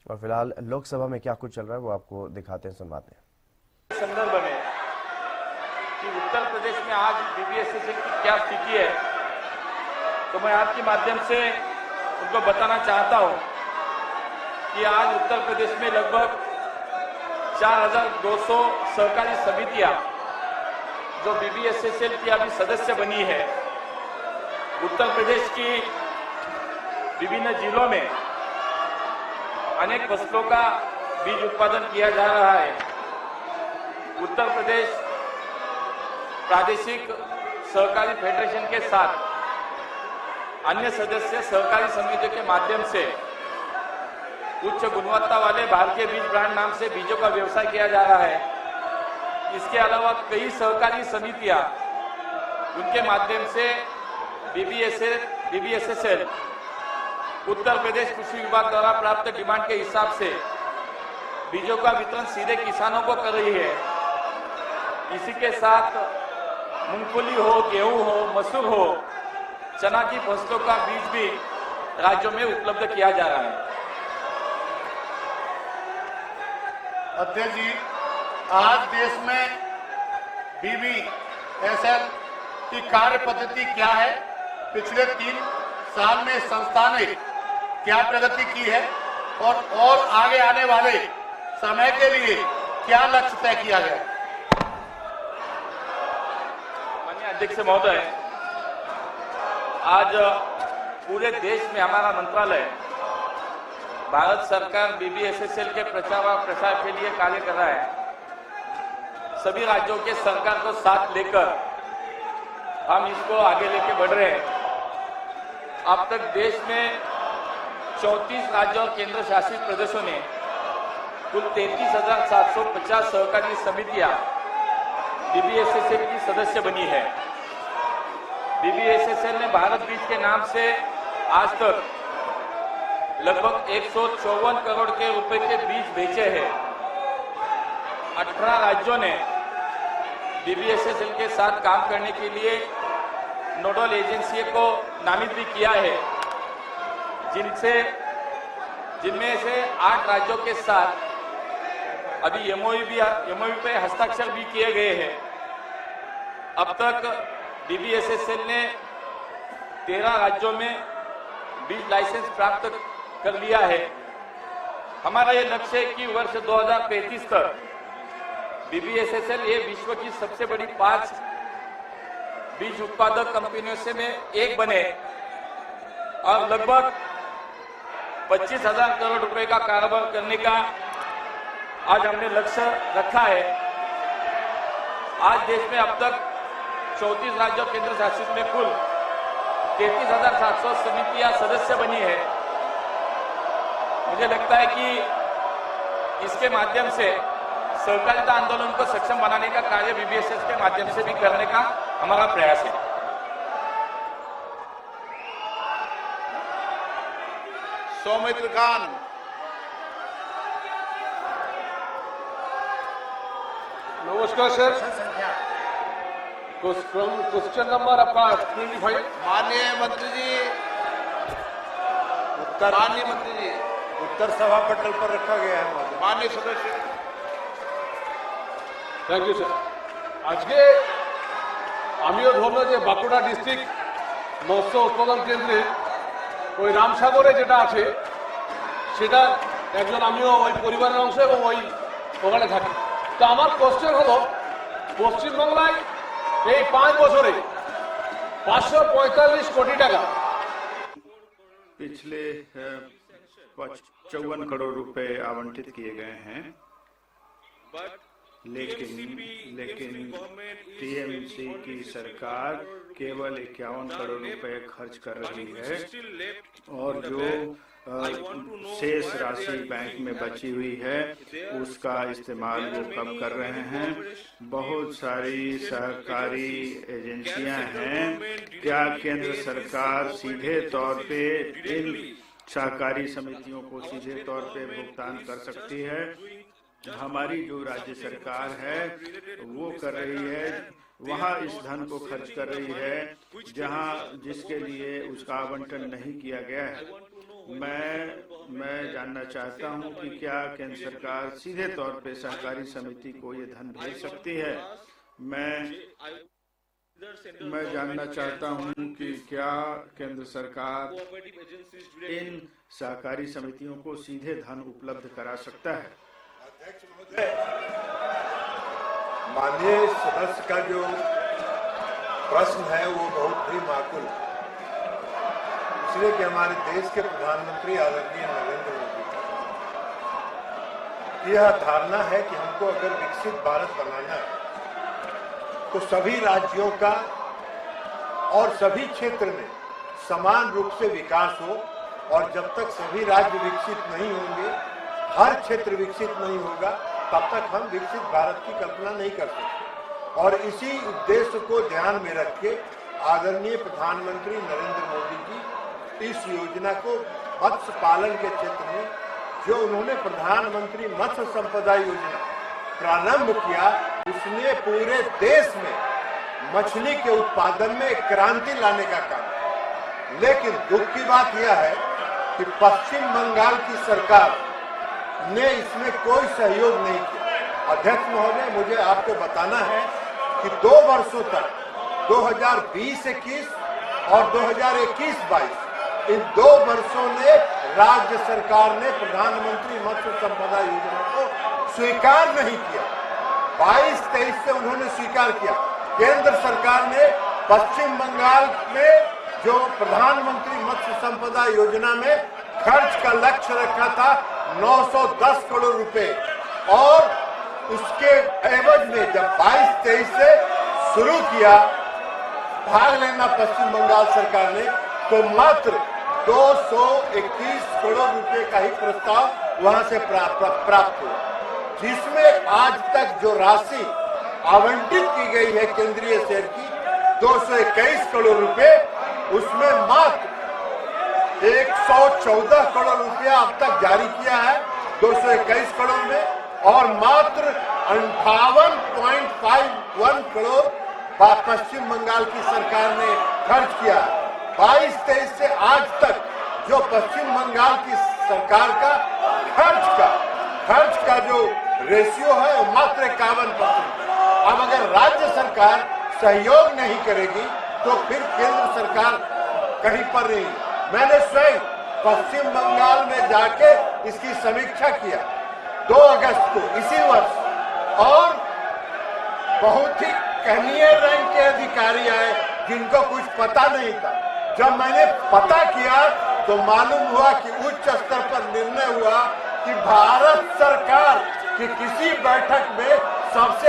और फिलहाल लोकसभा में क्या कुछ चल रहा है वो आपको दिखाते हैं, सुनवाते हैं। संदर्भ में कि उत्तर प्रदेश में आज बीबीएसएसएल की क्या स्थिति है, तो मैं आपके माध्यम से उनको बताना चाहता हूं कि आज उत्तर प्रदेश में लगभग 4200 सहकारी समितियां जो बीबीएसएसएल की अभी सदस्य बनी है। उत्तर प्रदेश की विभिन्न जिलों में अनेक फसलों का बीज उत्पादन किया जा रहा है। उत्तर प्रदेश प्रादेशिक सहकारी फेडरेशन के साथ अन्य सदस्य सहकारी समितियों के माध्यम से उच्च गुणवत्ता वाले भारतीय बीज ब्रांड नाम से बीजों का व्यवसाय किया जा रहा है। इसके अलावा कई सहकारी समितियां उनके माध्यम से बीबीएसएसएल उत्तर प्रदेश कृषि विभाग द्वारा प्राप्त डिमांड के हिसाब से बीजों का वितरण सीधे किसानों को कर रही है। इसी के साथ मूंगफली हो, गेहूं हो, मसूर हो, चना की फसलों का बीज भी राज्यों में उपलब्ध किया जा रहा है। अध्यक्ष जी, आज देश में बीबीएसएल की कार्य पद्धति क्या है, पिछले 3 साल में संस्था ने क्या प्रगति की है और आगे आने वाले समय के लिए क्या लक्ष्य तय किया गया? माननीय अध्यक्ष महोदय, आज पूरे देश में हमारा मंत्रालय भारत सरकार बीबीएसएसएल के प्रचार और प्रसार के लिए कार्य कर रहा है। सभी राज्यों के सरकार को साथ लेकर हम इसको आगे लेके बढ़ रहे हैं। अब तक देश में 34 राज्यों और केंद्र शासित प्रदेशों ने कुल 33,750 सहकारी समितियां बीबीएसएसएल की सदस्य बनी है। बीबीएसएसएल ने भारत बीज के नाम से आज तक लगभग 154 करोड़ के रुपए के बीज बेचे हैं। 18 राज्यों ने बीबीएसएसएल के साथ काम करने के लिए नोडल एजेंसी को नामित भी किया है, जिनमें से 8 राज्यों के साथ अभी एमओयू पे हस्ताक्षर भी किए गए हैं। अब तक बीबीएसएसएल ने 13 राज्यों में बीज लाइसेंस प्राप्त कर लिया है। हमारा ये लक्ष्य है कि वर्ष 2035 तक बीबीएसएसएल ये विश्व की सबसे बड़ी 5 बीज उत्पादक कंपनियों से में एक बने और लगभग 25,000 करोड़ रुपए का कारोबार करने का आज हमने लक्ष्य रखा है। आज देश में अब तक 34 राज्यों केंद्र शासित में कुल 33,700 समितियां सदस्य बनी है। मुझे लगता है कि इसके माध्यम से सहकारिता आंदोलन को सक्षम बनाने का कार्य बीबीएसएस के माध्यम से भी करने का हमारा प्रयास है। सौमित्र खान। नमस्कार सर। क्वेश्चन नंबर आपका 25। माननीय मंत्री जी, उत्तर सभा पटल पर रखा गया है। माननीय सदस्य। Thank you sir. आज के आमिও ধরলাম যে বাঁকুড়া ডিস্ট্রিক্ট মৎস্য উৎপাদন কেন্দ্রে ওই রামসাগরে যেটা আছে সেটা একজন আমিও ওই পরিবারের অংশ এবং ওখানে থাকি। তো আমার কোশ্চেন হলো, পশ্চিমবাংলায় এই 5 বছরে 545 কোটি টাকা पिछले 54 करोड़ रुपए आवंटित किए गए हैं, लेकिन टीएमसी की सरकार केवल 51 करोड़ रुपए खर्च कर रही है और जो शेष राशि बैंक में बची हुई है उसका इस्तेमाल वो कब कर रहे हैं। बहुत सारी सहकारी एजेंसियां हैं, क्या केंद्र सरकार सीधे तौर पे इन सहकारी समितियों को सीधे तौर पे भुगतान कर सकती है? हमारी जो राज्य सरकार है वो कर रही है, वहाँ इस धन को खर्च कर रही है जहाँ जिसके लिए उसका आवंटन नहीं किया गया है। मैं जानना चाहता हूं कि क्या केंद्र सरकार सीधे तौर पे सहकारी समिति को ये धन भेज सकती है। मैं जानना चाहता हूं कि क्या केंद्र सरकार इन सहकारी समितियों को सीधे धन उपलब्ध करा सकता है। माननीय सदस्य का जो प्रश्न है वो बहुत ही माकूल है, इसलिए कि हमारे देश के प्रधानमंत्री आदरणीय नरेंद्र मोदी की यह धारणा है कि हमको अगर विकसित भारत बनाना है तो सभी राज्यों का और सभी क्षेत्र में समान रूप से विकास हो, और जब तक सभी राज्य विकसित नहीं होंगे, हर क्षेत्र विकसित नहीं होगा, तब तक हम विकसित भारत की कल्पना नहीं कर सकते। और इसी उद्देश्य को ध्यान में रख के आदरणीय प्रधानमंत्री नरेंद्र मोदी जी इस योजना को मत्स्य पालन के क्षेत्र में जो उन्होंने प्रधानमंत्री मत्स्य संपदा योजना प्रारंभ किया, उसने पूरे देश में मछली के उत्पादन में एक क्रांति लाने का काम। लेकिन दुख की बात यह है कि पश्चिम बंगाल की सरकार ने इसमें कोई सहयोग नहीं किया। अध्यक्ष महोदय, मुझे आपको बताना है कि 2 वर्षों तक 2020-21 और 2021-22 इन 2 वर्षों ने राज्य सरकार ने प्रधानमंत्री मत्स्य संपदा योजना को स्वीकार नहीं किया। 22-23 से उन्होंने स्वीकार किया। केंद्र सरकार ने पश्चिम बंगाल में जो प्रधानमंत्री मत्स्य संपदा योजना में खर्च का लक्ष्य रखा था 910 करोड़ रुपए, और उसके एवज में जब 22-23 से शुरू किया भाग लेना पश्चिम बंगाल सरकार ने, तो मात्र 221 करोड़ रुपए का ही प्रस्ताव वहां से प्राप्त हुआ, जिसमें आज तक जो राशि आवंटित की गई है केंद्रीय शेयर की 221 करोड़ रुपए, उसमें मात्र 114 करोड़ रुपया अब तक जारी किया है 221 करोड़ में, और मात्र 58.51 करोड़ पश्चिम बंगाल की सरकार ने खर्च किया। 22-23 से आज तक जो पश्चिम बंगाल की सरकार का खर्च का जो रेशियो है वो मात्र 51%। अब अगर राज्य सरकार सहयोग नहीं करेगी तो फिर केंद्र सरकार कहीं पर नहीं। मैंने स्वयं पश्चिम बंगाल में जाके इसकी समीक्षा किया 2 अगस्त को इसी वर्ष, और बहुत ही कनीय रैंक के अधिकारी आए जिनको कुछ पता नहीं था। जब मैंने पता किया तो मालूम हुआ कि उच्च स्तर पर निर्णय हुआ कि भारत सरकार की किसी बैठक में सबसे